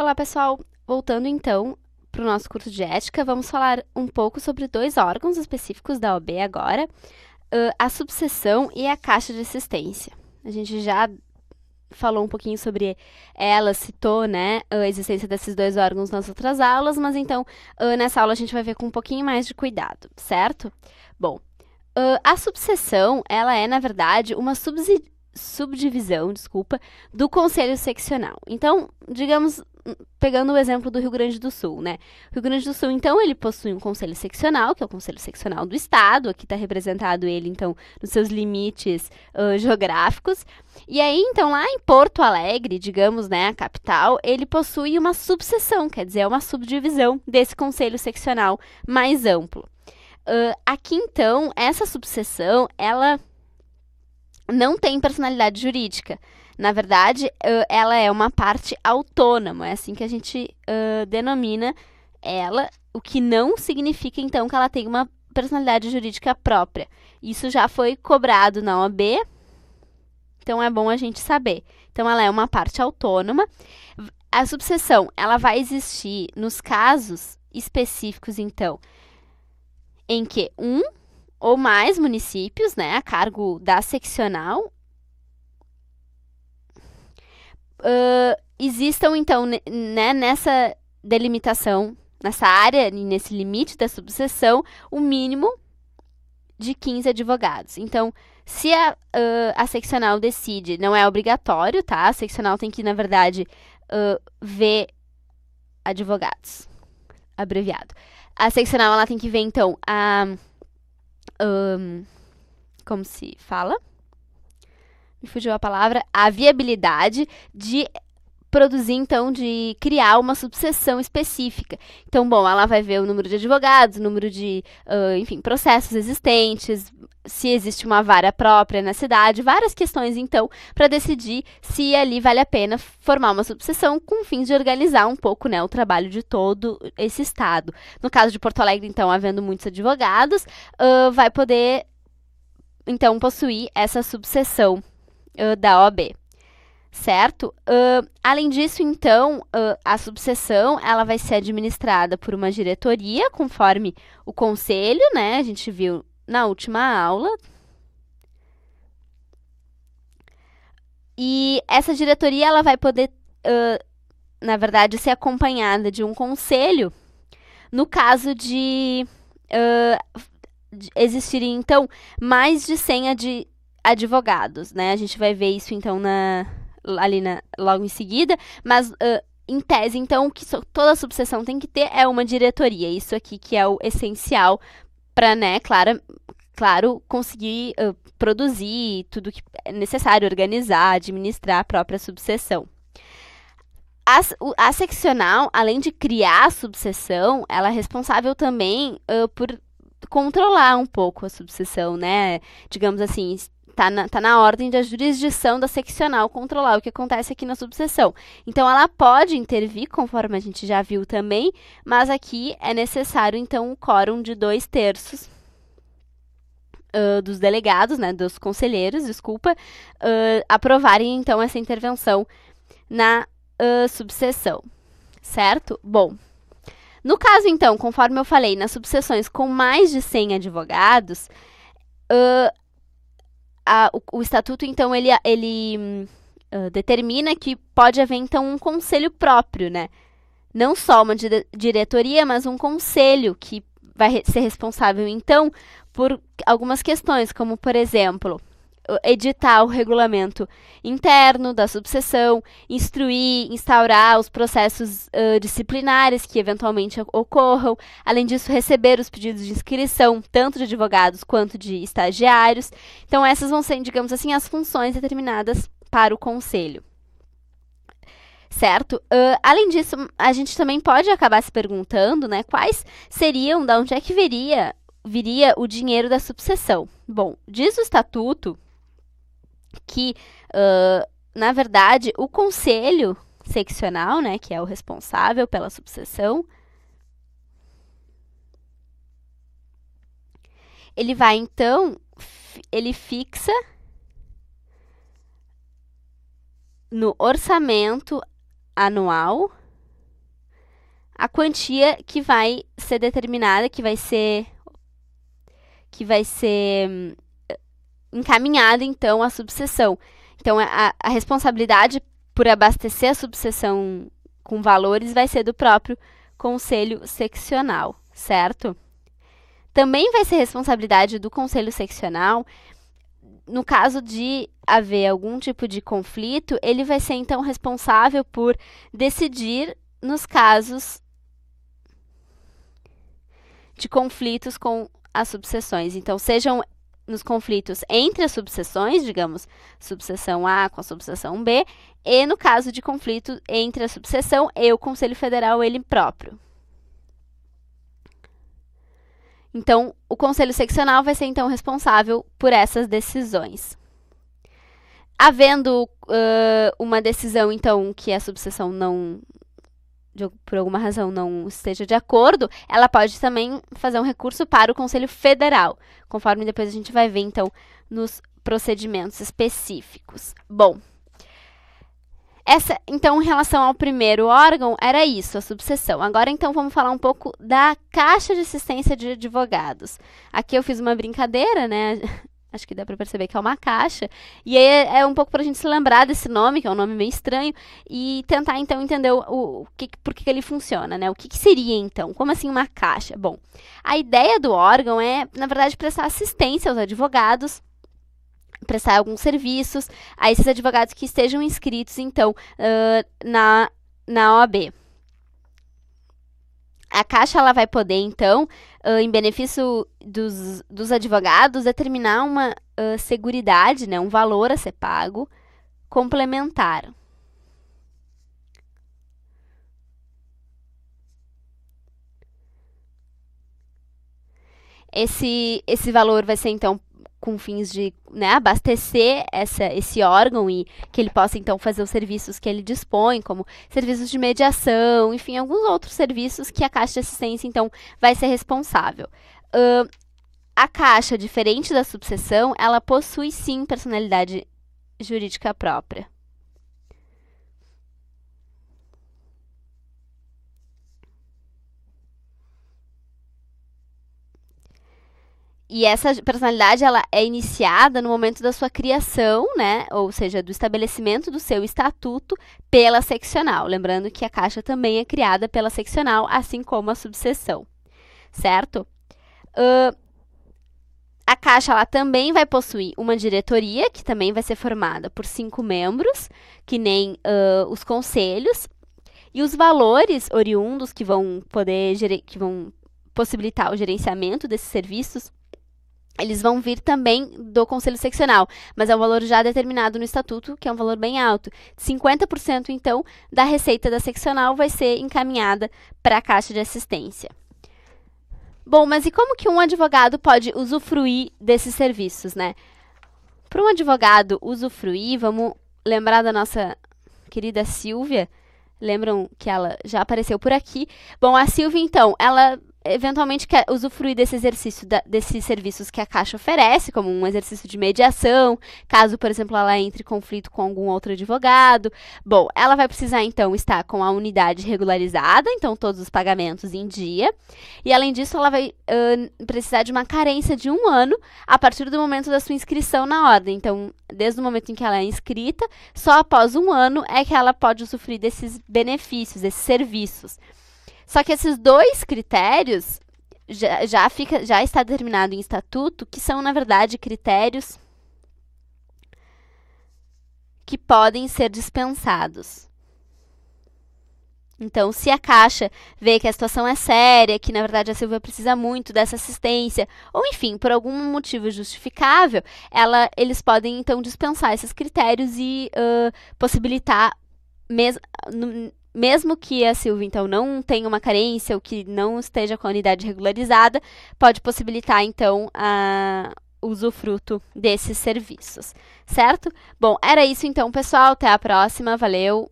Olá, pessoal! Voltando então para o nosso curso de ética, vamos falar um pouco sobre dois órgãos específicos da OAB agora, a subseção e a caixa de assistência. A gente já falou um pouquinho sobre ela, citou, né, a existência desses dois órgãos nas outras aulas, mas então, nessa aula a gente vai ver com um pouquinho mais de cuidado, certo? Bom, a subseção, ela é, na verdade, uma subdivisão, do Conselho Seccional. Então, digamos, pegando o exemplo do Rio Grande do Sul, né? O Rio Grande do Sul, então, ele possui um Conselho Seccional, que é o Conselho Seccional do Estado, aqui está representado ele, então, nos seus limites geográficos. E aí, então, lá em Porto Alegre, digamos, né, a capital, ele possui uma subseção, quer dizer, é uma subdivisão desse Conselho Seccional mais amplo. Aqui, então, essa subseção, ela não tem personalidade jurídica. Na verdade, ela é uma parte autônoma, é assim que a gente denomina ela, o que não significa, então, que ela tem uma personalidade jurídica própria. Isso já foi cobrado na OAB, então é bom a gente saber. Então, ela é uma parte autônoma. A subseção, ela vai existir nos casos específicos, então, em que um ou mais municípios, né, a cargo da seccional, existam, então, né, nessa delimitação, nessa área e nesse limite da subseção, o mínimo de 15 advogados. Então, se a seccional decide, não é obrigatório, tá? A seccional tem que, na verdade, ver advogados, abreviado. A seccional, ela tem que ver, então, como se fala? Me fugiu a palavra. A viabilidade de produzir, então, de criar uma subseção específica. Então, bom, ela vai ver o número de advogados, o número de, enfim, processos existentes, se existe uma vara própria na cidade, várias questões, então, para decidir se ali vale a pena formar uma subseção com fins de organizar um pouco, né, o trabalho de todo esse estado. No caso de Porto Alegre, então, havendo muitos advogados, vai poder, então, possuir essa subseção da OAB. Certo? Além disso, então, a subseção ela vai ser administrada por uma diretoria, conforme o conselho, né? A gente viu na última aula. E essa diretoria ela vai poder, na verdade, ser acompanhada de um conselho no caso de existirem, então, mais de 100 advogados, né? A gente vai ver isso, então, logo em seguida, mas em tese, então, o que toda subseção tem que ter é uma diretoria. Isso aqui que é o essencial para, né, claro, conseguir produzir tudo que é necessário, organizar, administrar a própria subseção. A seccional, além de criar a subseção, ela é responsável também por controlar um pouco a subseção, né? Digamos assim, tá na ordem da jurisdição da seccional controlar o que acontece aqui na subseção. Então, ela pode intervir, conforme a gente já viu também, mas aqui é necessário, então, o quórum de 2/3 dos delegados, né, dos conselheiros, aprovarem, então, essa intervenção na subseção, certo? Bom, no caso, então, conforme eu falei, nas subseções com mais de 100 advogados, o estatuto, então, ele determina que pode haver, então, um conselho próprio, né? Não só uma diretoria, mas um conselho que vai ser responsável, então, por algumas questões, como, por exemplo, editar o regulamento interno da subseção, instruir, instaurar os processos disciplinares que eventualmente ocorram, além disso, receber os pedidos de inscrição, tanto de advogados quanto de estagiários. Então, essas vão ser, digamos assim, as funções determinadas para o conselho. Certo? Além disso, a gente também pode acabar se perguntando, né, quais seriam, de onde é que viria o dinheiro da subseção. Bom, diz o estatuto que, na verdade, o conselho seccional, né, que é o responsável pela subseção, ele vai, então, ele fixa no orçamento anual a quantia que vai ser determinada, que vai ser encaminhada, então, à subseção. Então, a responsabilidade por abastecer a subseção com valores vai ser do próprio conselho seccional, certo? Também vai ser responsabilidade do conselho seccional, no caso de haver algum tipo de conflito, ele vai ser, então, responsável por decidir nos casos de conflitos com as subseções. Então, sejam nos conflitos entre as subseções, digamos, subseção A com a subseção B, e no caso de conflito entre a subseção e o Conselho Federal ele próprio. Então, o Conselho Seccional vai ser, então, responsável por essas decisões. Havendo uma decisão, então, que a subseção não, por alguma razão, não esteja de acordo, ela pode também fazer um recurso para o Conselho Federal, conforme depois a gente vai ver, então, nos procedimentos específicos. Bom, então, em relação ao primeiro órgão, era isso, a subseção. Agora, então, vamos falar um pouco da Caixa de Assistência de Advogados. Aqui eu fiz uma brincadeira, né? Acho que dá para perceber que é uma caixa. E aí é um pouco para a gente se lembrar desse nome, que é um nome meio estranho, e tentar, então, entender por que ele funciona, né? O que seria, então? Como assim uma caixa? Bom, a ideia do órgão é, na verdade, prestar assistência aos advogados, prestar alguns serviços a esses advogados que estejam inscritos, então, na OAB. A Caixa ela vai poder, então, em benefício dos advogados, determinar uma seguridade, né, um valor a ser pago complementar. Esse valor vai ser, então, com fins de, né, abastecer esse órgão e que ele possa, então, fazer os serviços que ele dispõe, como serviços de mediação, enfim, alguns outros serviços que a Caixa de Assistência, então, vai ser responsável. A Caixa, diferente da subseção, ela possui, sim, personalidade jurídica própria. E essa personalidade ela é iniciada no momento da sua criação, né? Ou seja, do estabelecimento do seu estatuto pela seccional. Lembrando que a Caixa também é criada pela seccional, assim como a subseção, certo? A Caixa ela também vai possuir uma diretoria, que também vai ser formada por 5 membros, que nem os conselhos, e os valores oriundos que vão possibilitar o gerenciamento desses serviços, eles vão vir também do Conselho Seccional, mas é um valor já determinado no Estatuto, que é um valor bem alto. 50%, então, da receita da seccional vai ser encaminhada para a Caixa de Assistência. Bom, mas e como que um advogado pode usufruir desses serviços, né? Para um advogado usufruir, vamos lembrar da nossa querida Silvia. Lembram que ela já apareceu por aqui? Bom, a Silvia, então, ela eventualmente quer usufruir desse exercício, desses serviços que a Caixa oferece, como um exercício de mediação, caso, por exemplo, ela entre em conflito com algum outro advogado. Bom, ela vai precisar, então, estar com a unidade regularizada, então, todos os pagamentos em dia. E, além disso, ela vai precisar de uma carência de 1 ano a partir do momento da sua inscrição na ordem. Então, desde o momento em que ela é inscrita, só após 1 ano é que ela pode usufruir desses benefícios, desses serviços. Só que esses 2 critérios já está determinado em estatuto, que são, na verdade, critérios que podem ser dispensados. Então, se a Caixa vê que a situação é séria, que, na verdade, a Silvia precisa muito dessa assistência, ou, enfim, por algum motivo justificável, eles podem, então, dispensar esses critérios e possibilitar, mesmo que a Silvia, então, não tenha uma carência ou que não esteja com a unidade regularizada, pode possibilitar, então, o usufruto desses serviços, certo? Bom, era isso, então, pessoal. Até a próxima. Valeu!